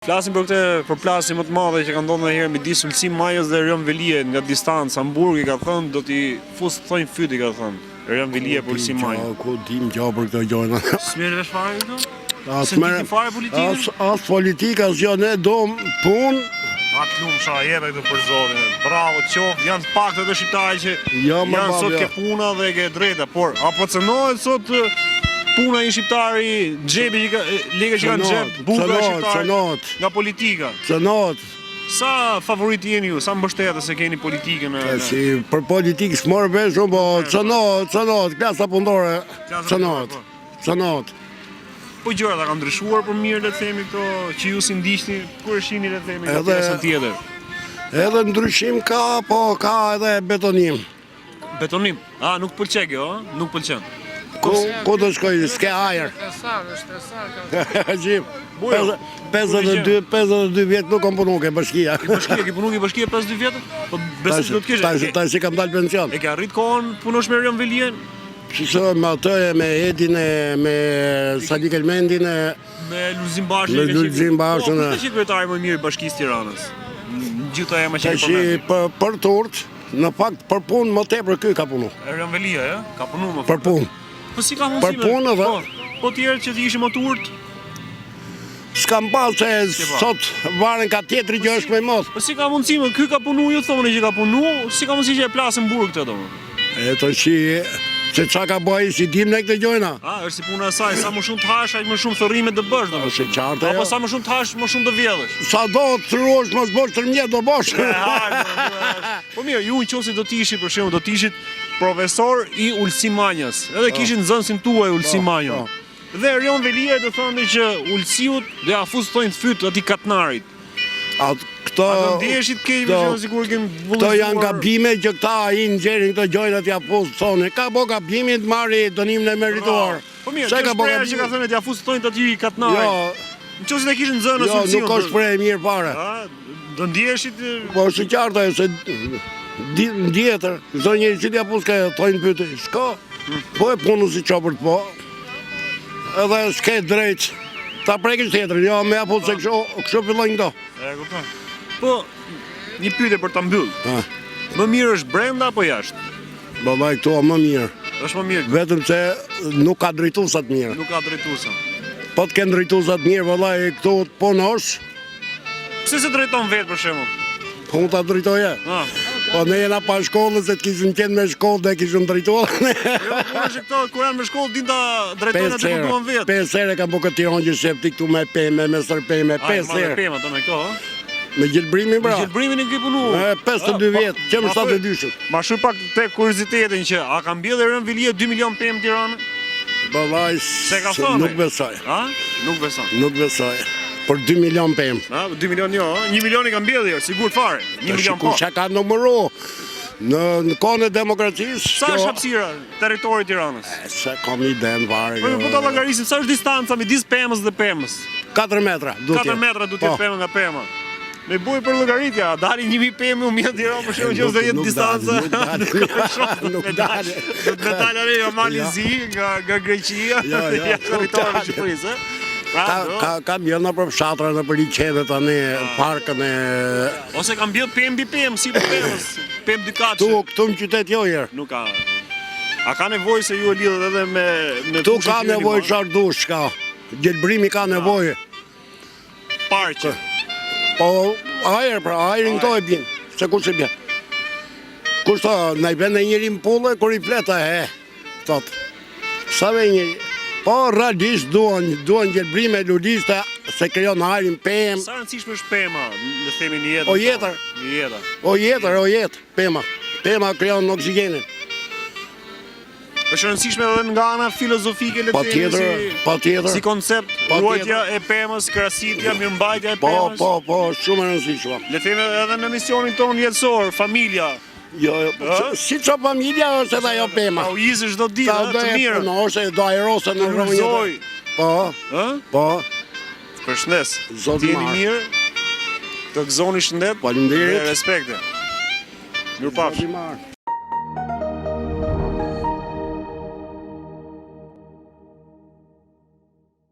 Flasim për këtë përplasje më të madhe që ka ndodhur ndonjëherë midis Ulsim Majës dhe Erion Velie nga distancë. Hamburg i ka thënë do t'i fusë thonjë fyt i ka thënë. Erion Velie për Ulsim Majën. Ku dim gjë për këtë gjë. S'merr vesh fare këtu? Se ti fare politikën? As politika, as jo, ne do punë. Atë lumsha jepë këtu për zotin. Bravo, qoftë, janë të pak të shqiptarë që janë sot ke puna dhe ke drejta, por apo cënohet sot puna i shqiptari, xhepi që lekë që kanë xhep, buka shqiptare nga politika. Cënohet. Sa favorit jeni ju, sa mbështetës se keni politikën? Si për politikë s'morë vesh shumë, po cënohet, klasa punëtore, cënohet. Po gjërat ka ndryshuar për mirë, le të themi këto që ju si ndiqni, kur e shihni le të themi nga pjesën tjetër. Edhe ndryshim ka, po ka edhe betonim. Betonim? Nuk pëlqen kjo, nuk pëlqen. Ku do shkoj, s'ke ajër. Gjim, 52 vjetë nuk kam punu ke bashkia. Ke punu ke bashkia 52 vjetë? Po besoj se do të kesh. Tash kam dalë pension. E ke arrit kohën punosh me Erion Velien? Shqisë me atë, me Edin, me Sadik Elmendin, me Lulzim Bashën. Me Lulzim Bashën. Po, këtë që kryetari më mirë i Bashkisë Tiranës? Gjitha e ma që ke përmendin. Për turt, në fakt për punë më tepër ky ka punu. Erion Velia, ja? Ka punu më për punë. Po si ka mundësime? Për punë edhe. Po tjerë që t'ishim më turt? S'kam pas se sot varen ka tjetëri që është me mos. Po si ka mundësime? Ky ka punu, ju thoni që ka punu, si ka mundësi që e plasën burg këtë domo? E të shi, se qa ka bëj, si dim në këtë gjojna. Është si puna e saj, sa më shumë të hash, aq më shumë thërrime të bësh, domo. Se qartë apo sa më shumë të hash, më shumë të vjedhësh. Sa do të thëruosh, mos bosh 13 do bosh. Po mirë, ju nëse do t'ishit për shembull, do t'ishit profesor i Ulsim Majës. Edhe kishin nxënësin tuaj Ulsim Majën. Dhe Erion Velie do thonë që Ulsiut do ja fus thonjë fyt atij Katnarit. Këto ndjeshit ke sigur që këto janë gabime që këta i nxjerrin këto gjojnat ja fus thonë. Ka bo gabimin të marri dënimin e merituar. Po mirë, që ka thënë t'ja fus thonjë atij Katnarit. Jo. Nëse ne kishin nxënë Ulsiut. Jo, nuk është prej mirë fare. Do ndjeshit. Po është qartë ajo se ndjetër, çdo njeri që t'ja pus ka thonjë pyetje. S'ka. Po e punu si çopër po. Edhe s'ke drejt. Ta prekësh tjetrin, jo me apo se kështu fillojnë këto. E kuptoj. Po, një pyetje për ta mbyll. Më mirë është brenda apo jashtë? Vallai këtu më mirë. Është më mirë. Vetëm se nuk ka drejtuesa të mirë. Nuk ka drejtuesa. Po të kenë drejtuesa të mirë, vallai këtu të punosh. Pse se drejton vetë për shembull? Po unë ta drejtoja. Po ne jena pa shkollë, se të kishim qenë me shkollë dhe kishim drejtuar. Jo, këto kur janë me shkollë din ta drejtojnë atë ku duan vetë. 5 herë kam bërë këtë Tiran që shefti këtu me pemë, me sërpemë, 5 herë. Me pemë ato me këto, Me gjelbrimin pra. Me gjelbrimin e ke punu. 52 vjetë, që më 72. Ma shuj pak te kuriozitetin që a ka mbjellë Erion Velie 2 milion pemë në Tiranë? Vallai, nuk besoj. Nuk besoj. Nuk besoj. Për 2 milion pemë. 2 milion jo, 1 milion i ka mbjellë, sigur fare. 1 milion po. Kusha ka numëru. Në kohën e demokracisë... Sa është hapësira territori Tiranës? Se kam një den varë. Po ta llogarisim, sa është distanca midis pemës dhe pemës? 4 metra. 4 metra duhet të jetë pema nga pema. Me buj për llogaritja, dalin 1000 pemë u mjet Tiranë për shkak që do jetë distanca. Nuk dalë. Do të dalë ajo Malizi nga Greqia, ja territori i Shqipërisë. Ka mbjellë për fshatra në për liqeve tani, parkën e... Ose ka mbjellë pemë bi pemë, si për pemës, pemë dykatëshe. Këtu në qytet jo jërë. Nuk ka. A ka nevoj se ju e lidhët edhe me... Tu ka nevoj qardush, ka. Gjelbrimi ka nevoj. Parqe. Po, ajer, pra, ajerin këto e bjenë. Se kur se bjenë. Kushto, na i bende njëri më pulle, kur i fleta, thot. Sa ve njëri... Po, realisht duan gjelbrime, lulista, se krejon arin, pemë. Sa rëndësishme është pema, në themi një jetë? O jetër. O jetë, pema. Pema krejon oksigenin. është rëndësishme edhe nga ana filozofike, le të themi, si koncept, ruajtja e pemës, krasitja, mirëmbajtja e pemës. Po, shumë e rëndësishme. Le të themi edhe në misionin tonë jetësor, familja. Jo, si që familja është edhe jo pema. U izë çdo ditë, të mirë. Në është do aerose në rrëmënjë. Po. Përshëndes. T'jeni mirë, të gëzoni shëndet, dhe respekte. Mirupafshim.